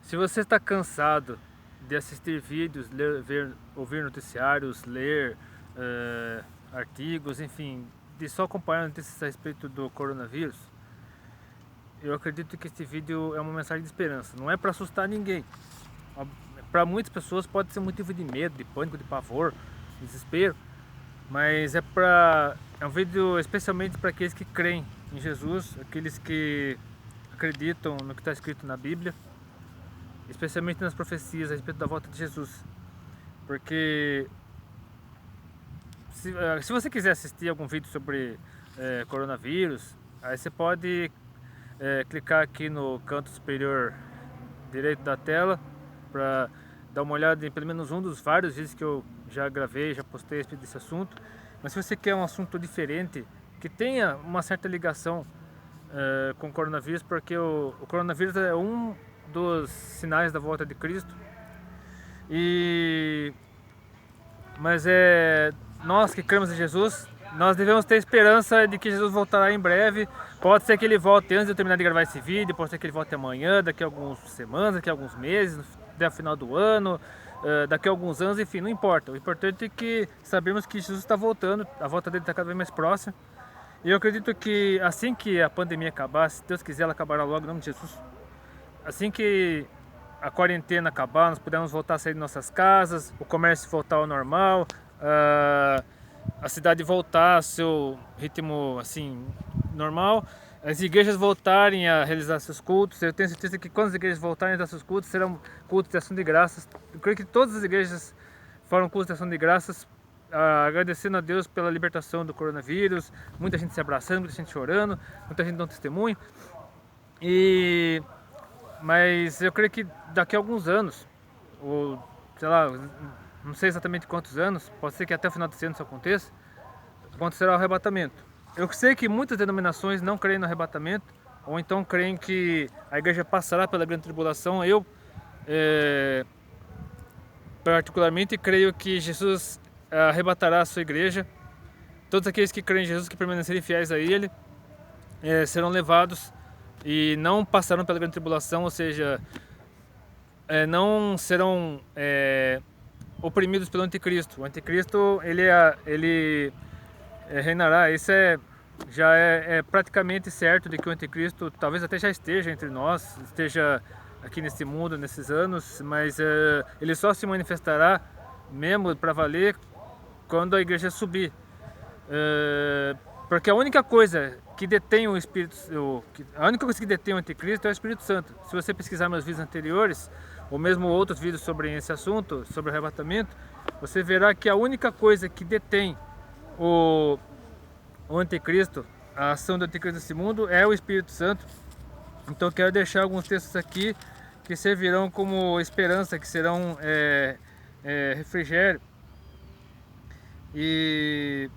Se você está cansado de assistir vídeos, ouvir noticiários, ler artigos, enfim, de só acompanhar notícias a respeito do coronavírus, eu acredito que este vídeo é uma mensagem de esperança. Não é para assustar ninguém. Para muitas pessoas pode ser motivo de medo, de pânico, de pavor, de desespero, mas é um vídeo especialmente para aqueles que creem em Jesus, aqueles que acreditam no que está escrito na Bíblia, especialmente nas profecias a respeito da volta de Jesus. Porque se você quiser assistir algum vídeo sobre coronavírus, aí você pode clicar aqui no canto superior direito da tela para dar uma olhada em pelo menos um dos vários vídeos que eu já gravei, já postei a respeito desse assunto. Mas se você quer um assunto diferente, que tenha uma certa ligação com o coronavírus, porque o coronavírus é um dos sinais da volta de Cristo. Mas nós que cremos em Jesus, nós devemos ter esperança de que Jesus voltará em breve. Pode ser que ele volte antes de eu terminar de gravar esse vídeo, pode ser que ele volte amanhã, daqui a algumas semanas, daqui a alguns meses, até o final do ano, daqui a alguns anos, enfim, não importa. O importante é que sabemos que Jesus está voltando, a volta dele está cada vez mais próxima. E eu acredito que assim que a pandemia acabar, se Deus quiser, ela acabará logo, em nome de Jesus. Assim que a quarentena acabar, nós pudermos voltar a sair de nossas casas, o comércio voltar ao normal, a cidade voltar ao seu ritmo assim normal, as igrejas voltarem a realizar seus cultos. Eu tenho certeza que quando as igrejas voltarem a realizar seus cultos, serão cultos de ação de graças. Eu creio que todas as igrejas foram cultos de ação de graças, agradecendo a Deus pela libertação do coronavírus, muita gente se abraçando, muita gente chorando, muita gente dando testemunho. Mas eu creio que daqui a alguns anos, ou sei lá, não sei exatamente quantos anos, pode ser que até o final desse ano isso acontecerá o arrebatamento. Eu sei que muitas denominações não creem no arrebatamento, ou então creem que a igreja passará pela grande tribulação. Eu, particularmente, creio que Jesus arrebatará a sua igreja. Todos aqueles que creem em Jesus, que permanecerem fiéis a Ele, serão levados e não passarão pela grande tribulação, ou seja, não serão oprimidos pelo anticristo. O anticristo ele reinará. Isso já é praticamente certo de que o anticristo talvez até já esteja entre nós, esteja aqui nesse mundo, nesses anos, mas ele só se manifestará mesmo para valer quando a igreja subir. Porque a única coisa que detém o Espírito, a única coisa que detém o anticristo é o Espírito Santo. Se você pesquisar meus vídeos anteriores, ou mesmo outros vídeos sobre esse assunto, sobre o arrebatamento, você verá que a única coisa que detém o anticristo, a ação do anticristo nesse mundo, é o Espírito Santo. Então eu quero deixar alguns textos aqui que servirão como esperança, que serão refrigério. E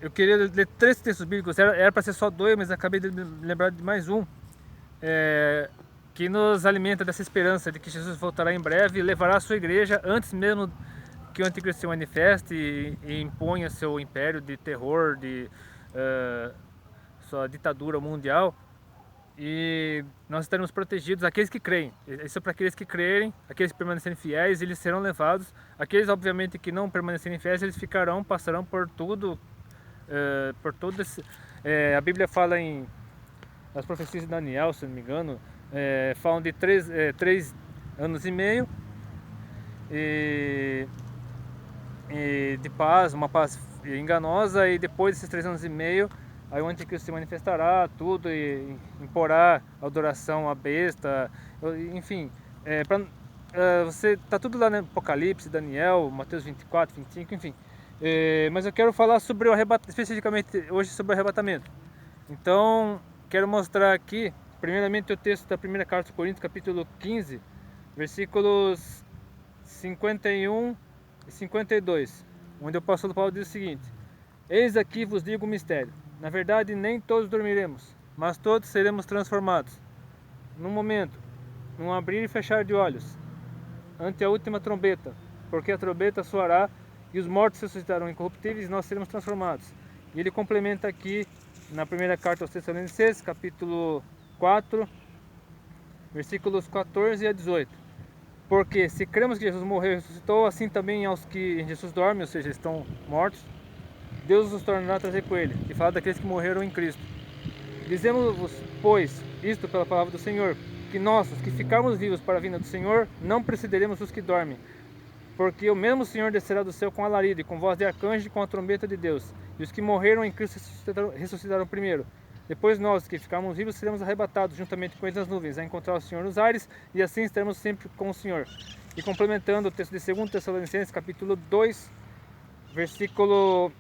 eu queria ler 3 textos bíblicos, era para ser só 2, mas acabei de me lembrar de mais um, que nos alimenta dessa esperança de que Jesus voltará em breve e levará a sua igreja antes mesmo que o anticristo se manifeste e imponha seu império de terror, de sua ditadura mundial. E nós estaremos protegidos, aqueles que creem. Isso é para aqueles que crerem, aqueles que permanecerem fiéis, eles serão levados. Aqueles, obviamente, que não permanecerem fiéis, eles passarão por tudo. A Bíblia fala nas profecias de Daniel, se não me engano, falam de 3 anos e meio e de paz, uma paz enganosa, e depois desses 3 anos e meio, aí o anticristo se manifestará, tudo, e imporá adoração à besta, enfim, você tá tudo lá no Apocalipse, Daniel, Mateus 24, 25, enfim. Mas eu quero falar sobre o arrebatamento, especificamente hoje sobre o arrebatamento. Então, quero mostrar aqui, primeiramente, o texto da primeira carta aos Coríntios, capítulo 15, versículos 51 e 52, onde o apóstolo Paulo diz o seguinte: eis aqui vos digo um mistério. Na verdade, nem todos dormiremos, mas todos seremos transformados. Num momento, num abrir e fechar de olhos, ante a última trombeta, porque a trombeta soará e os mortos ressuscitarão incorruptíveis e nós seremos transformados. E ele complementa aqui na primeira carta aos Tessalonicenses, capítulo 4, versículos 14 a 18. Porque se cremos que Jesus morreu e ressuscitou, assim também aos que em Jesus dormem, ou seja, estão mortos, Deus os tornará a trazer com ele. E fala daqueles que morreram em Cristo. Dizemos-vos, pois, isto pela palavra do Senhor, que nós, os que ficarmos vivos para a vinda do Senhor, não precederemos os que dormem. Porque o mesmo Senhor descerá do céu com alarido, e com voz de arcanjo, e com a trombeta de Deus. E os que morreram em Cristo ressuscitarão primeiro. Depois nós, que ficarmos vivos, seremos arrebatados juntamente com eles nas nuvens, a encontrar o Senhor nos ares, e assim estaremos sempre com o Senhor. E complementando o texto de 2 Tessalonicenses, capítulo 2, versículos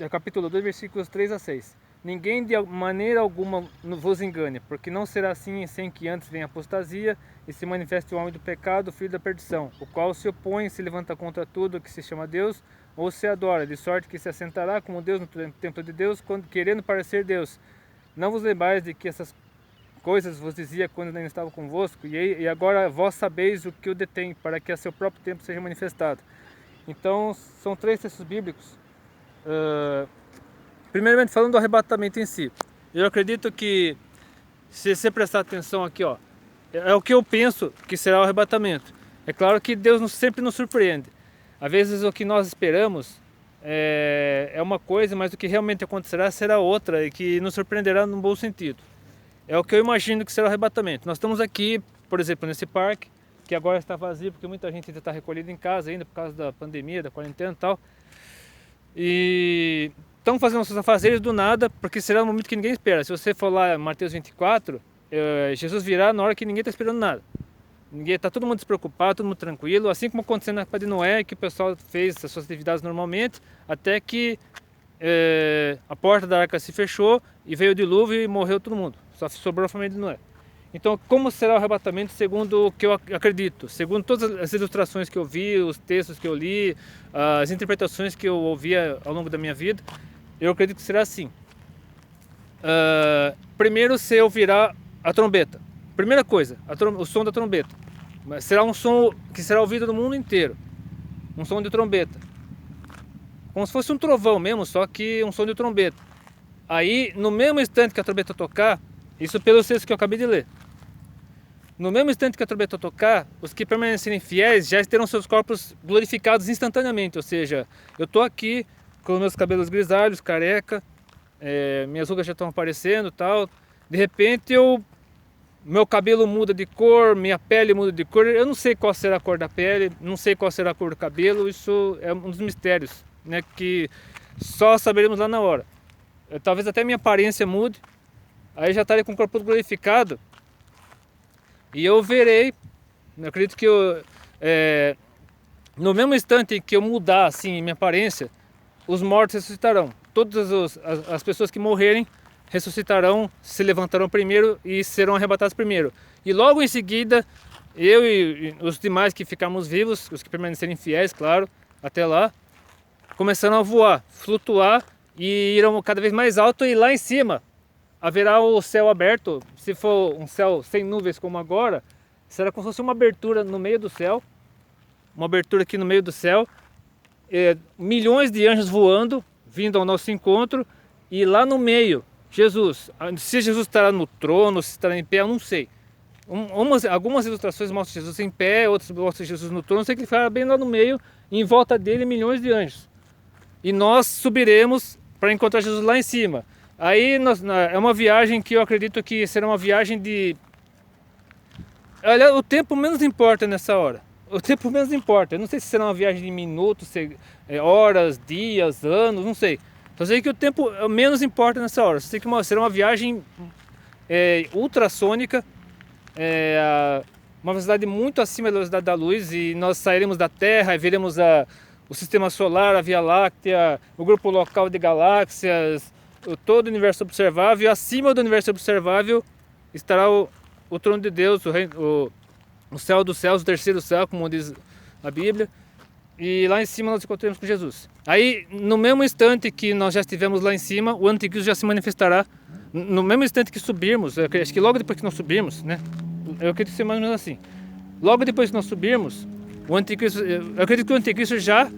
capítulo 2, versículos 3 a 6. Ninguém de maneira alguma vos engane, porque não será assim sem que antes venha a apostasia e se manifeste o homem do pecado, o filho da perdição, o qual se opõe e se levanta contra tudo que se chama Deus ou se adora, de sorte que se assentará como Deus no templo de Deus, querendo parecer Deus. Não vos lembrais de que essas coisas vos dizia quando ainda estava convosco, e agora vós sabeis o que o detém, para que a seu próprio tempo seja manifestado. Então, são 3 textos bíblicos. Primeiramente, falando do arrebatamento em si. Eu acredito que, se você prestar atenção aqui, ó, é o que eu penso que será o arrebatamento. É claro que Deus sempre nos surpreende. Às vezes o que nós esperamos é uma coisa, mas o que realmente acontecerá será outra, e que nos surpreenderá num bom sentido. É o que eu imagino que será o arrebatamento. Nós estamos aqui, por exemplo, nesse parque, que agora está vazio, porque muita gente ainda está recolhida em casa ainda, por causa da pandemia, da quarentena e tal. E estão fazendo seus afazeres do nada, porque será um momento que ninguém espera. Se você for lá em Mateus 24, Jesus virá na hora que ninguém está esperando nada. Está todo mundo despreocupado, todo mundo tranquilo, assim como aconteceu na época de Noé, que o pessoal fez as suas atividades normalmente, até que a porta da arca se fechou e veio o dilúvio e morreu todo mundo. Só sobrou a família de Noé. Então, como será o arrebatamento segundo o que eu acredito? Segundo todas as ilustrações que eu vi, os textos que eu li, as interpretações que eu ouvia ao longo da minha vida, eu acredito que será assim. Primeiro se ouvirá a trombeta. Primeira coisa, o som da trombeta. Será um som que será ouvido no mundo inteiro. Um som de trombeta. Como se fosse um trovão mesmo, só que um som de trombeta. Aí, no mesmo instante que a trombeta tocar, isso pelo texto que eu acabei de ler. No mesmo instante que a trombeta tocar, os que permanecerem fiéis já terão seus corpos glorificados instantaneamente. Ou seja, eu estou aqui com meus cabelos grisalhos, careca, minhas rugas já estão aparecendo e tal. De repente, meu cabelo muda de cor, minha pele muda de cor. Eu não sei qual será a cor da pele, não sei qual será a cor do cabelo. Isso é um dos mistérios, né, que só saberemos lá na hora. Talvez até minha aparência mude. Aí já estarei com o corpo glorificado. E eu verei, eu acredito que no mesmo instante que eu mudar assim minha aparência, os mortos ressuscitarão. Todas as pessoas que morrerem ressuscitarão, se levantarão primeiro e serão arrebatados primeiro. E logo em seguida, eu e os demais que ficarmos vivos, os que permanecerem fiéis, claro, até lá, começarão a voar, flutuar e irão cada vez mais alto, e lá em cima haverá o céu aberto. Se for um céu sem nuvens como agora, será como se fosse uma abertura no meio do céu, uma abertura aqui no meio do céu, milhões de anjos voando, vindo ao nosso encontro, e lá no meio, Jesus. Se Jesus estará no trono, se estará em pé, eu não sei. Algumas ilustrações mostram Jesus em pé, outras mostram Jesus no trono, sei que ele ficará bem lá no meio, e em volta dele milhões de anjos. E nós subiremos para encontrar Jesus lá em cima. Aí é uma viagem que eu acredito que será uma viagem de... Olha, o tempo menos importa nessa hora. O tempo menos importa. Eu não sei se será uma viagem de minutos, horas, dias, anos, não sei. Só sei que o tempo menos importa nessa hora. Só sei que será uma viagem ultrassônica, uma velocidade muito acima da velocidade da luz, e nós sairemos da Terra e veremos o Sistema Solar, a Via Láctea, o grupo local de galáxias, todo o universo observável. Acima do universo observável estará o trono de Deus, o céu dos céus, o terceiro céu, como diz a Bíblia. E lá em cima nós encontramos com Jesus. Aí, no mesmo instante que nós já estivemos lá em cima, o anticristo já se manifestará. No mesmo instante que subirmos, acho que logo depois que nós subirmos, né? Eu acredito que seja mais ou menos assim. Logo depois que nós subirmos, o anticristo, eu acredito que o anticristo já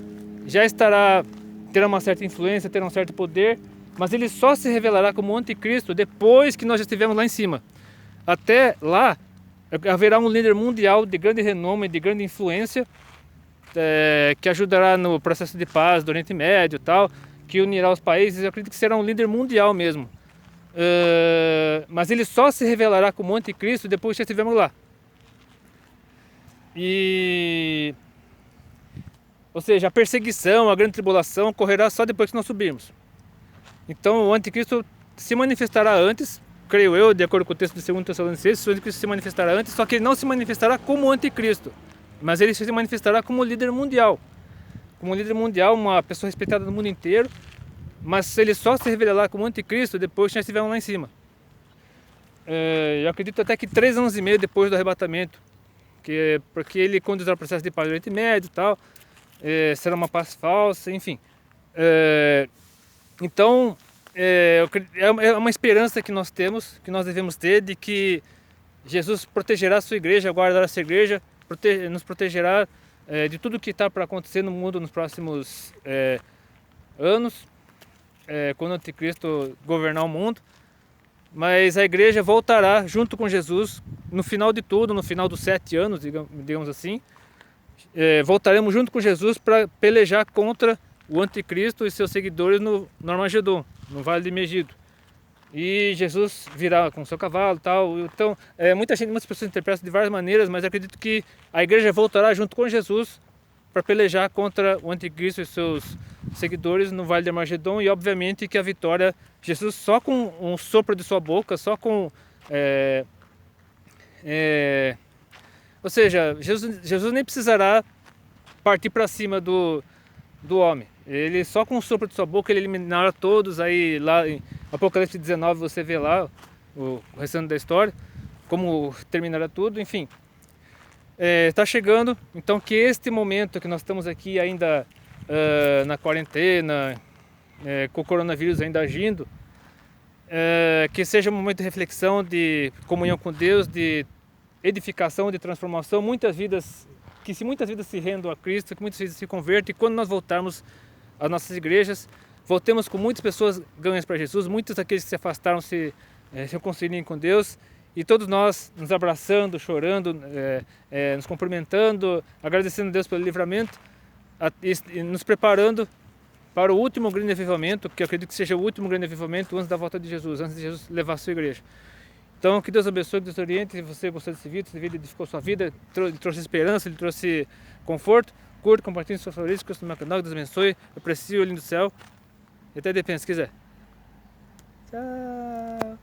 terá uma certa influência, terá um certo poder, mas ele só se revelará como anticristo depois que nós já estivermos lá em cima. Até lá, haverá um líder mundial de grande renome, de grande influência, que ajudará no processo de paz do Oriente Médio e tal, que unirá os países. Eu acredito que será um líder mundial mesmo. Mas ele só se revelará como anticristo depois que estivermos lá. Ou seja, a perseguição, a grande tribulação ocorrerá só depois que nós subirmos. Então o anticristo se manifestará antes, creio eu, de acordo com o texto de 2 Tessalonicenses, o anticristo se manifestará antes, só que ele não se manifestará como anticristo, mas ele se manifestará como líder mundial. Como líder mundial, uma pessoa respeitada no mundo inteiro, mas ele só se revelará como anticristo depois que nós estivermos lá em cima. Eu acredito até que 3 anos e meio depois do arrebatamento, porque ele conduzirá o processo de paz do Oriente Médio e tal, será uma paz falsa, enfim. Então, é uma esperança que nós temos, que nós devemos ter, de que Jesus protegerá a sua igreja, guardará a sua igreja, nos protegerá de tudo que está para acontecer no mundo nos próximos anos, quando o anticristo governar o mundo. Mas a igreja voltará junto com Jesus no final de tudo, no final dos 7 anos, digamos assim. Voltaremos junto com Jesus para pelejar contra o anticristo e seus seguidores no Armagedon, no Vale de Megido. E Jesus virá com seu cavalo e tal. Então, muitas pessoas interpretam de várias maneiras, mas acredito que a igreja voltará junto com Jesus para pelejar contra o anticristo e seus seguidores no Vale de Armagedon. E obviamente que a vitória, Jesus só com um sopro de sua boca, só com... ou seja, Jesus nem precisará partir para cima do homem. Ele só com o sopro de sua boca ele eliminará todos. Aí lá em Apocalipse 19 você vê lá o restante da história, como terminará tudo, enfim. Está chegando, então que este momento que nós estamos aqui ainda na quarentena, com o coronavírus ainda agindo, que seja um momento de reflexão, de comunhão com Deus, de edificação, de transformação, muitas vidas se rendam a Cristo, que muitas vidas se convertam, e quando nós voltarmos às nossas igrejas, voltemos com muitas pessoas ganhas para Jesus, muitos daqueles que se afastaram se reconciliem com Deus, e todos nós nos abraçando, chorando, nos cumprimentando, agradecendo a Deus pelo livramento, e nos preparando para o último grande avivamento, que eu acredito que seja o último grande avivamento antes da volta de Jesus, antes de Jesus levar a sua igreja. Então, que Deus abençoe, que Deus oriente. Se você gostou desse vídeo edificou sua vida, ele trouxe esperança, ele trouxe conforto, curta, compartilhe seus favoritos, curta no meu canal, que Deus abençoe, aprecio o lindo céu, e até depende, se quiser. Tchau!